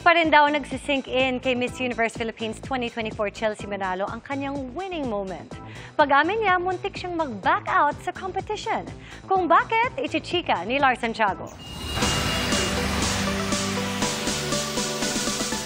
pa rin daw nagsisink in kay Miss Universe Philippines 2024 Chelsea Manalo ang kanyang winning moment. Pag-amin niya, muntik siyang mag-back out sa competition. Kung bakit, ichichika ni Lars Santiago.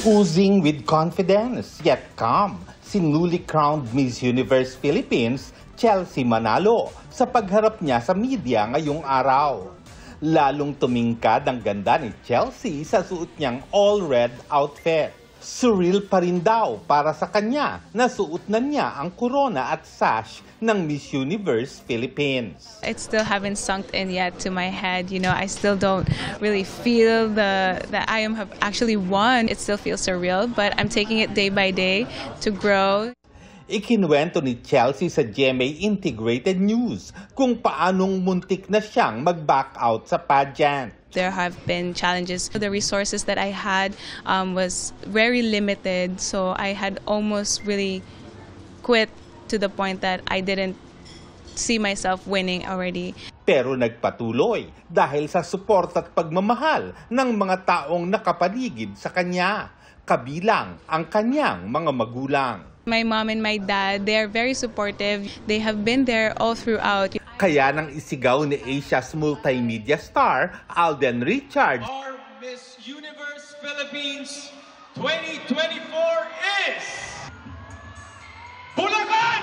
Oozing with confidence, yet calm, si newly crowned Miss Universe Philippines, Chelsea Manalo, sa pagharap niya sa media ngayong araw. Lalong tumingkad ang ganda ni Chelsea sa suot niyang all-red outfit. Surreal pa rin daw para sa kanya na suot na niya ang corona at sash ng Miss Universe Philippines. It still haven't sunk in yet to my head. You know, I still don't really feel that I have actually won. It still feels surreal, but I'm taking it day by day to grow. Ikinuwento ni Chelsea sa GMA Integrated News kung paanong muntik na siyang mag-back out sa pageant. There have been challenges. The resources that I had was very limited, so I had almost really quit to the point that I didn't see myself winning already. Pero nagpatuloy dahil sa support at pagmamahal ng mga taong nakapaligid sa kanya, kabilang ang kanyang mga magulang. My mom and my dad, they are very supportive. They have been there all throughout. Kaya nang isigaw ni Asia's multimedia star, Alden Richards, our Miss Universe Philippines 2024 is Bulacan!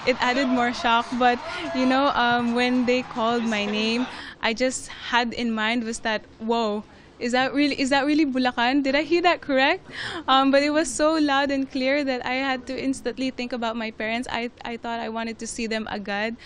It added more shock, but you know, when they called my name, I just had in mind was that, whoa, is that really Bulacan? Did I hear that correct? But it was so loud and clear that I had to instantly think about my parents. I thought I wanted to see them agad.